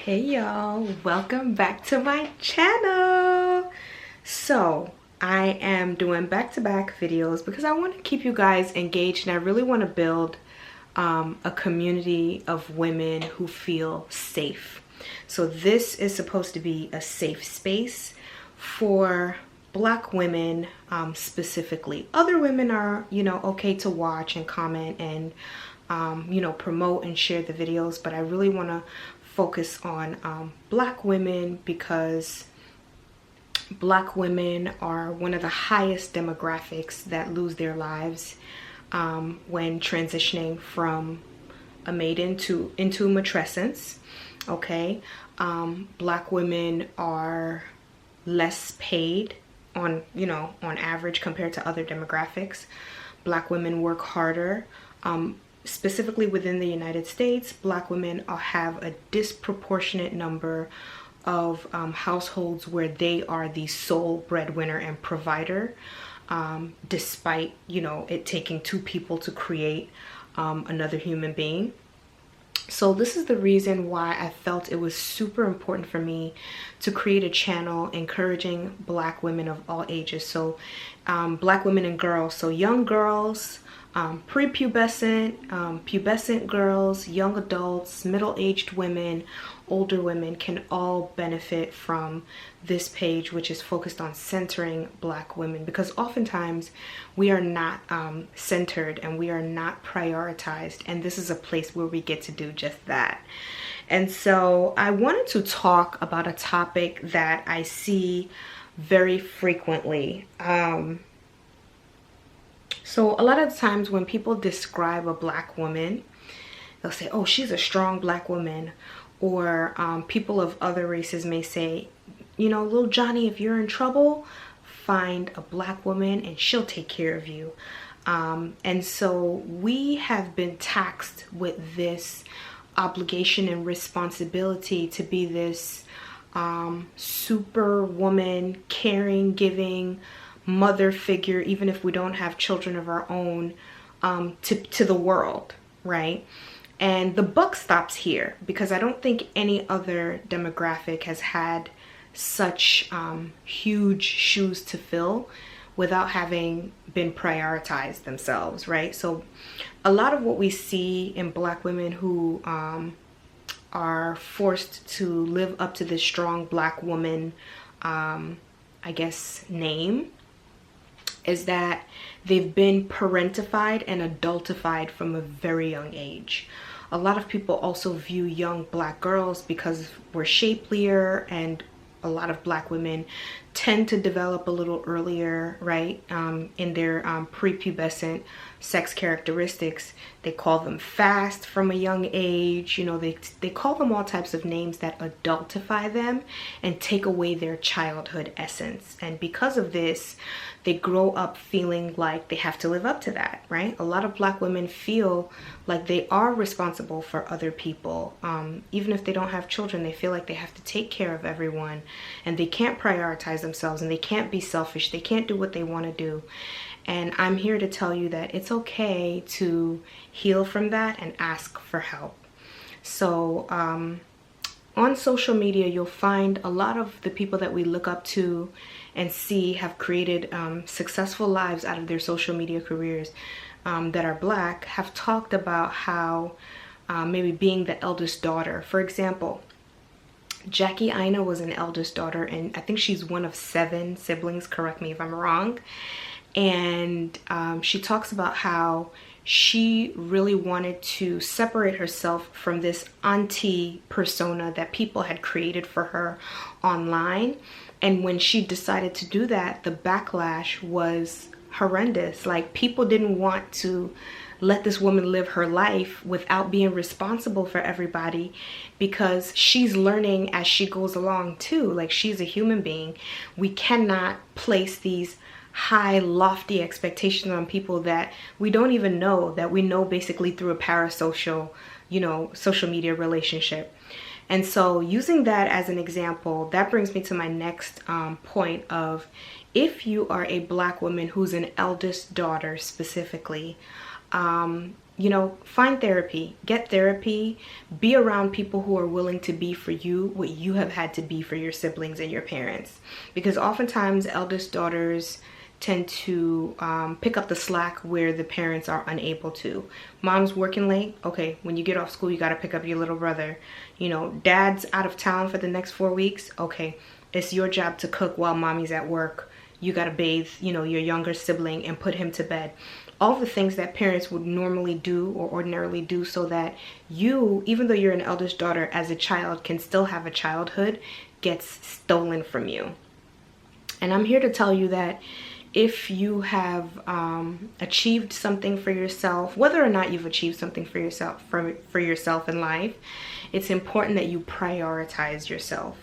Hey y'all, welcome back to my channel. So I am doing back-to-back videos because I want to keep you guys engaged, and I really want to build a community of women who feel safe. So this is supposed to be a safe space for Black women, specifically. Other women are, okay to watch and comment and promote and share the videos, but I really want to focus on Black women because Black women are one of the highest demographics that lose their lives when transitioning from a maiden into matrescence. Okay, Black women are less paid on average compared to other demographics. Black women work harder. Specifically within the United States, Black women have a disproportionate number of households where they are the sole breadwinner and provider, despite it taking two people to create another human being. So this is the reason why I felt it was super important for me to create a channel encouraging Black women of all ages. So Black women and girls, so young girls, prepubescent, pubescent girls, young adults, middle-aged women, older women can all benefit from this page, which is focused on centering Black women, because oftentimes we are not centered and we are not prioritized, and this is a place where we get to do just that. And so I wanted to talk about a topic that I see very frequently. So a lot of times when people describe a Black woman, they'll say, oh, she's a strong Black woman. Or people of other races may say, little Johnny, if you're in trouble, find a Black woman and she'll take care of you. And so we have been taxed with this obligation and responsibility to be this super woman, caring, giving, mother figure, even if we don't have children of our own, to the world, right? And the buck stops here, because I don't think any other demographic has had such huge shoes to fill without having been prioritized themselves, right? So a lot of what we see in Black women who are forced to live up to this strong Black woman, I guess, name, is that they've been parentified and adultified from a very young age. A lot of people also view young Black girls because we're shapelier, and a lot of Black women tend to develop a little earlier, right, in their prepubescent sex characteristics. They call them fast from a young age. They call them all types of names that adultify them and take away their childhood essence. And because of this, they grow up feeling like they have to live up to that, right? A lot of Black women feel like they are responsible for other people. Even if they don't have children, they feel like they have to take care of everyone, and they can't prioritize themselves, and they can't be selfish. They can't do what they want to do. And I'm here to tell you that it's okay to heal from that and ask for help. So on social media, you'll find a lot of the people that we look up to and see have created successful lives out of their social media careers that are Black, have talked about how maybe being the eldest daughter. For example, Jackie Aina was an eldest daughter, and I think she's one of 7 siblings, correct me if I'm wrong. And she talks about how she really wanted to separate herself from this auntie persona that people had created for her online. And when she decided to do that, the backlash was horrendous. Like, people didn't want to let this woman live her life without being responsible for everybody, because she's learning as she goes along too. Like, she's a human being. We cannot place these high, lofty expectations on people that we don't even know, that we know basically through a parasocial, social media relationship. And so using that as an example, that brings me to my next point of, if you are a Black woman who's an eldest daughter specifically, you know, find therapy, get therapy, be around people who are willing to be for you what you have had to be for your siblings and your parents. Because oftentimes eldest daughters tend to pick up the slack where the parents are unable to. Mom's working late, okay, when you get off school, you got to pick up your little brother. You know, dad's out of town for the next 4 weeks, okay, it's your job to cook while mommy's at work. You got to bathe, you know, your younger sibling and put him to bed. All the things that parents would normally do or ordinarily do so that you, even though you're an eldest daughter, as a child can still have a childhood, gets stolen from you. And I'm here to tell you that if you have achieved something for yourself, whether or not you've achieved something for yourself in life, it's important that you prioritize yourself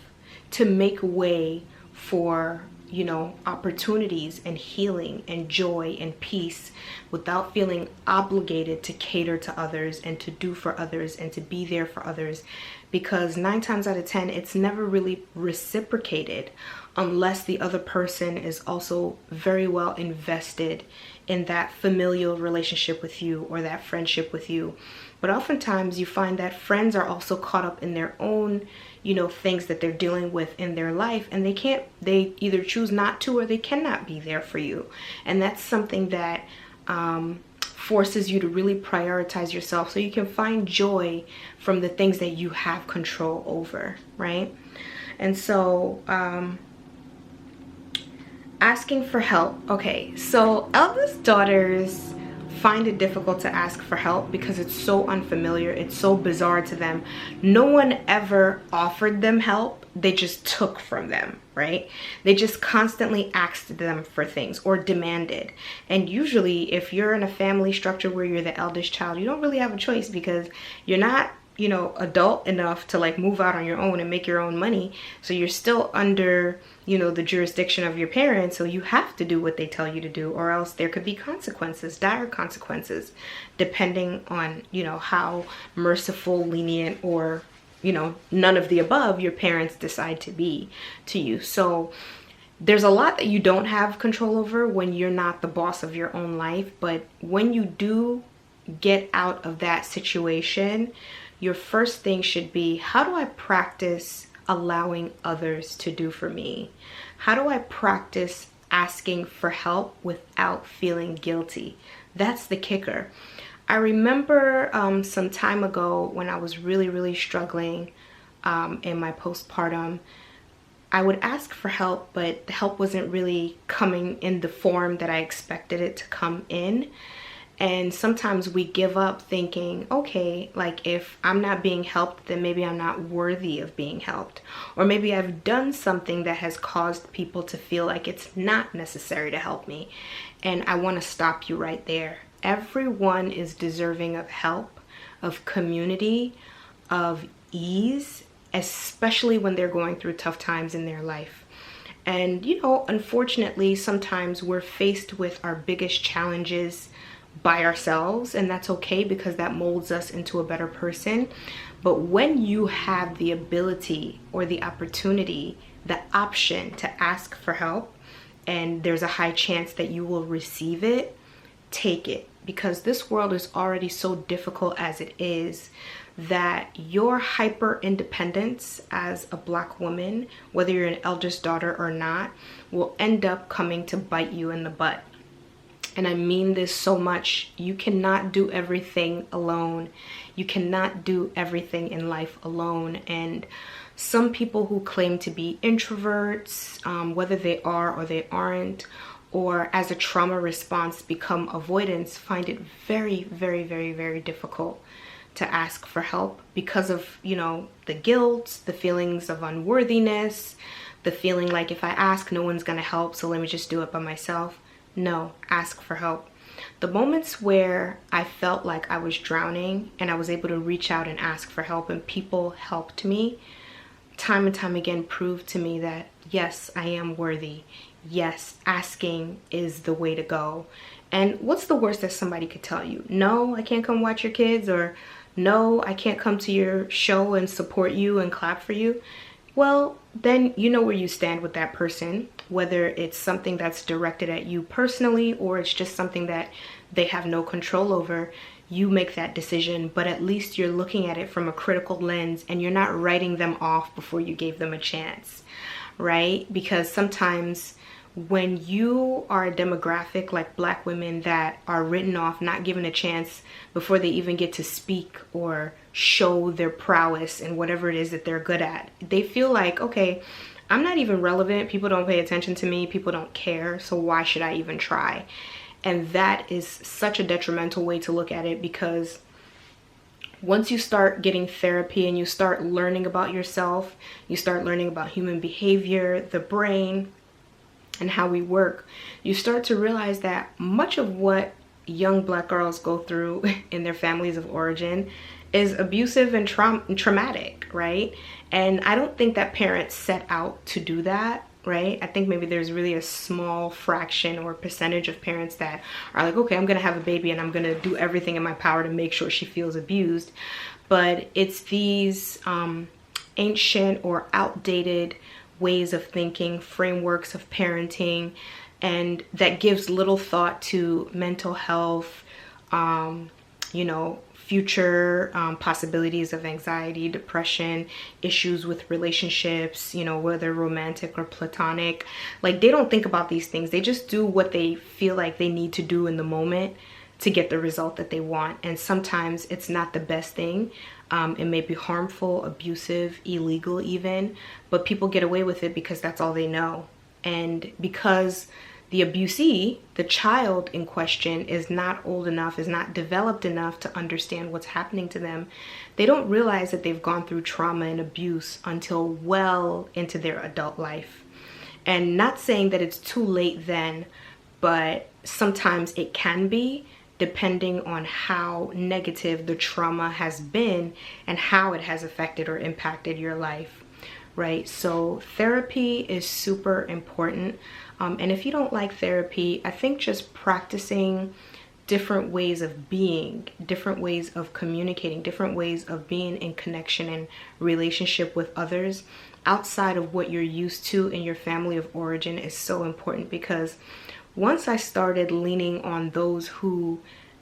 to make way for, you know, opportunities and healing and joy and peace without feeling obligated to cater to others and to do for others and to be there for others, because 9 times out of 10 it's never really reciprocated unless the other person is also very well invested in that familial relationship with you or that friendship with you. But oftentimes you find that friends are also caught up in their own, you know, things that they're dealing with in their life, and they either choose not to or they cannot be there for you. And that's something that forces you to really prioritize yourself so you can find joy from the things that you have control over, right? And so asking for help. Okay, so eldest daughters find it difficult to ask for help because it's so unfamiliar, it's so bizarre to them. No one ever offered them help, they just took from them, right? They just constantly asked them for things or demanded. And usually if you're in a family structure where you're the eldest child, you don't really have a choice because you're not, you know, adult enough to like move out on your own and make your own money. So you're still under, you know, the jurisdiction of your parents. So you have to do what they tell you to do, or else there could be consequences, dire consequences, depending on, you know, how merciful, lenient, or, you know, none of the above your parents decide to be to you. So there's a lot that you don't have control over when you're not the boss of your own life. But when you do get out of that situation, your first thing should be, how do I practice allowing others to do for me? How do I practice asking for help without feeling guilty? That's the kicker. I remember some time ago when I was really struggling in my postpartum, I would ask for help, but the help wasn't really coming in the form that I expected it to come in. And sometimes we give up thinking, okay, like if I'm not being helped, then maybe I'm not worthy of being helped. Or maybe I've done something that has caused people to feel like it's not necessary to help me. And I want to stop you right there. Everyone is deserving of help, of community, of ease, especially when they're going through tough times in their life. And, you know, unfortunately, sometimes we're faced with our biggest challenges by ourselves, and that's okay because that molds us into a better person. But when you have the ability or the opportunity, the option to ask for help, and there's a high chance that you will receive it, take it, because this world is already so difficult as it is that your hyper independence as a Black woman, whether you're an eldest daughter or not, will end up coming to bite you in the butt. And I mean this so much. You cannot do everything alone. You cannot do everything in life alone. And some people who claim to be introverts, whether they are or they aren't, or as a trauma response become avoidance, find it very difficult to ask for help because of, you know, the guilt, the feelings of unworthiness, the feeling like if I ask, no one's gonna help, so let me just do it by myself. No, ask for help. The moments where I felt like I was drowning and I was able to reach out and ask for help and people helped me, time and time again proved to me that yes, I am worthy. Yes, asking is the way to go. And what's the worst that somebody could tell you? No, I can't come watch your kids, or no, I can't come to your show and support you and clap for you. Well, then you know where you stand with that person, whether it's something that's directed at you personally or it's just something that they have no control over. you make that decision, but at least you're looking at it from a critical lens and you're not writing them off before you gave them a chance, right? Because sometimes when you are a demographic like Black women that are written off, not given a chance before they even get to speak or show their prowess in whatever it is that they're good at, they feel like, okay, I'm not even relevant. People don't pay attention to me. People don't care. So why should I even try? And that is such a detrimental way to look at it, because once you start getting therapy and you start learning about yourself, you start learning about human behavior, the brain, and how we work, you start to realize that much of what young Black girls go through in their families of origin is abusive and traumatic, right? And I don't think that parents set out to do that, right? I think maybe there's really a small fraction or percentage of parents that are like, okay, I'm gonna have a baby and I'm gonna do everything in my power to make sure she feels abused. But it's these ancient or outdated ways of thinking, frameworks of parenting, and that gives little thought to mental health, you know, future possibilities of anxiety, depression, issues with relationships, you know, whether romantic or platonic. Like, they don't think about these things. They just do what they feel like they need to do in the moment to get the result that they want. And sometimes it's not the best thing. It may be harmful, abusive, illegal even, but people get away with it because that's all they know. And because the abusee, the child in question, is not old enough, is not developed enough to understand what's happening to them, they don't realize that they've gone through trauma and abuse until well into their adult life. And not saying that it's too late then, but sometimes it can be, depending on how negative the trauma has been and how it has affected or impacted your life, right? So therapy is super important. And if you don't like therapy, I think just practicing different ways of being, different ways of communicating, different ways of being in connection and relationship with others outside of what you're used to in your family of origin is so important. Because once I started leaning on those who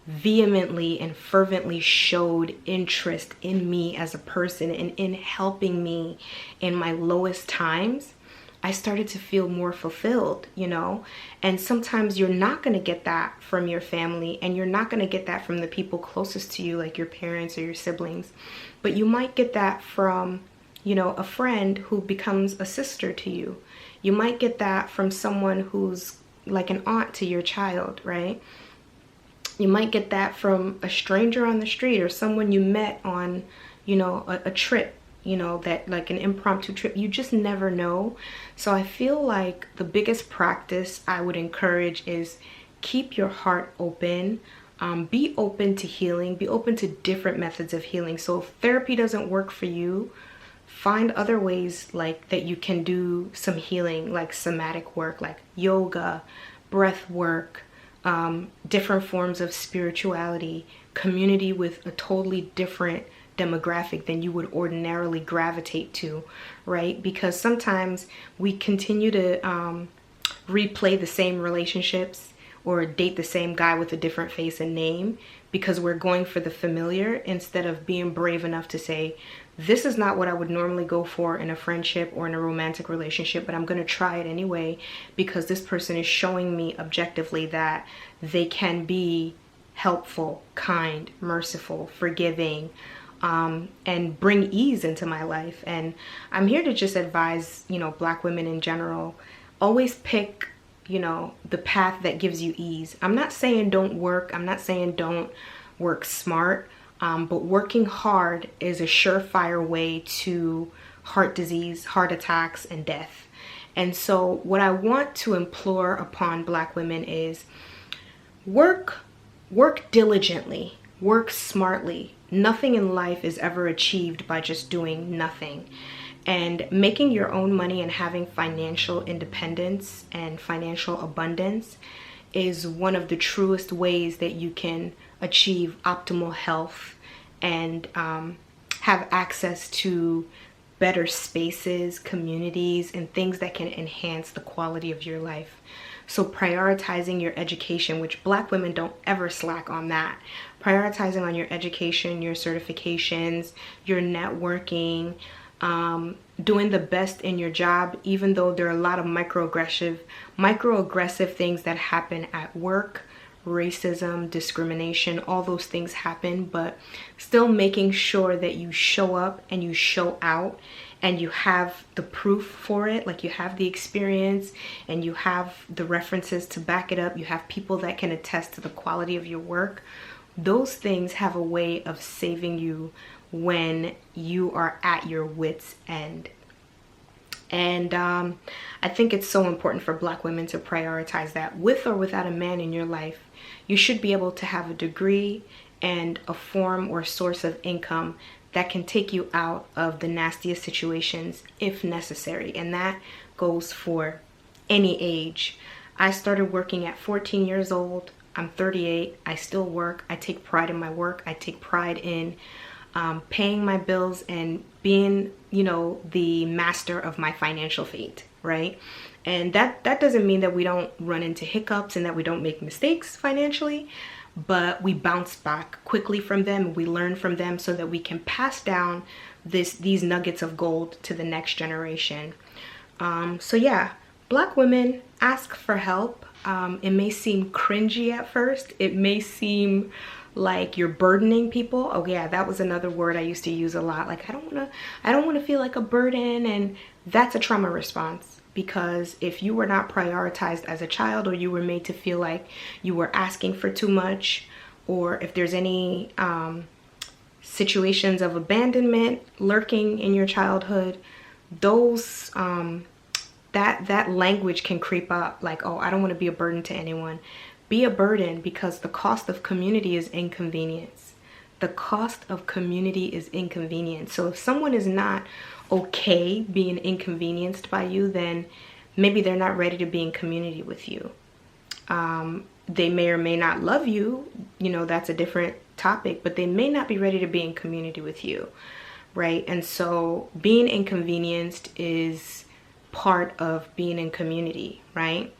vehemently and fervently showed interest in me as a person and in helping me in my lowest times, I started to feel more fulfilled, you know? And sometimes you're not going to get that from your family, and you're not going to get that from the people closest to you, like your parents or your siblings. But you might get that from, you know, a friend who becomes a sister to you. You might get that from someone who's like an aunt to your child, right? You might get that from a stranger on the street or someone you met on, you know, a trip, you know, that like an impromptu trip. You just never know. So I feel like the biggest practice I would encourage is keep your heart open. Be open to healing. Be open to different methods of healing. So if therapy doesn't work for you, find other ways like that you can do some healing, like somatic work, like yoga, breath work, different forms of spirituality, community with a totally different demographic than you would ordinarily gravitate to, right? Because sometimes we continue to replay the same relationships or date the same guy with a different face and name because we're going for the familiar instead of being brave enough to say, this is not what I would normally go for in a friendship or in a romantic relationship, but I'm going to try it anyway because this person is showing me objectively that they can be helpful, kind, merciful, forgiving, and bring ease into my life. And I'm here to just advise, you know, Black women in general, always pick, you know, the path that gives you ease. I'm not saying don't work. I'm not saying don't work smart. But working hard is a surefire way to heart disease, heart attacks, and death. And so what I want to implore upon Black women is work diligently, work smartly. Nothing in life is ever achieved by just doing nothing. And making your own money and having financial independence and financial abundance is one of the truest ways that you can achieve optimal health and have access to better spaces, communities, and things that can enhance the quality of your life. So prioritizing your education, which Black women don't ever slack on that, prioritizing on your education, your certifications, your networking, doing the best in your job, even though there are a lot of microaggressive things that happen at work. Racism, discrimination, all those things happen, but still making sure that you show up and you show out and you have the proof for it, like you have the experience and you have the references to back it up, you have people that can attest to the quality of your work. Those things have a way of saving you when you are at your wit's end. And I think it's so important for Black women to prioritize that. With or without a man in your life, you should be able to have a degree and a form or source of income that can take you out of the nastiest situations if necessary. And that goes for any age. I started working at 14 years old. I'm 38. I still work. I take pride in my work. I take pride in paying my bills and being, you know, the master of my financial fate, right? And that doesn't mean that we don't run into hiccups and that we don't make mistakes financially, but we bounce back quickly from them. We learn from them so that we can pass down these nuggets of gold to the next generation. So yeah, Black women, ask for help. It may seem cringy at first. It may seem like you're burdening people. Oh yeah, that was another word I used to use a lot. Like, I don't want to feel like a burden. And that's a trauma response, because if you were not prioritized as a child, or you were made to feel like you were asking for too much, or if there's any situations of abandonment lurking in your childhood, those that language can creep up, like, oh, I don't want to be a burden to anyone. Be a burden, because the cost of community is inconvenience. The cost of community is inconvenience. So if someone is not okay being inconvenienced by you, then maybe they're not ready to be in community with you. They may or may not love you, you know, that's a different topic, but they may not be ready to be in community with you, right? And so being inconvenienced is part of being in community, right?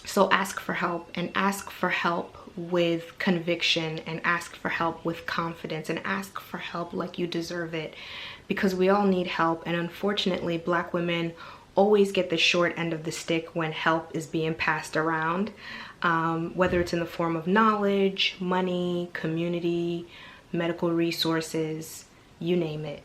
So ask for help, and ask for help with conviction, and ask for help with confidence, and ask for help like you deserve it, because we all need help. And unfortunately, Black women always get the short end of the stick when help is being passed around, whether it's in the form of knowledge, money, community, medical resources, you name it.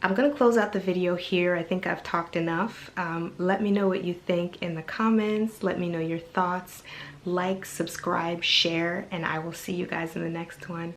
I'm going to close out the video here. I think I've talked enough. Let me know what you think in the comments. Let me know your thoughts. Like, subscribe, share, and I will see you guys in the next one.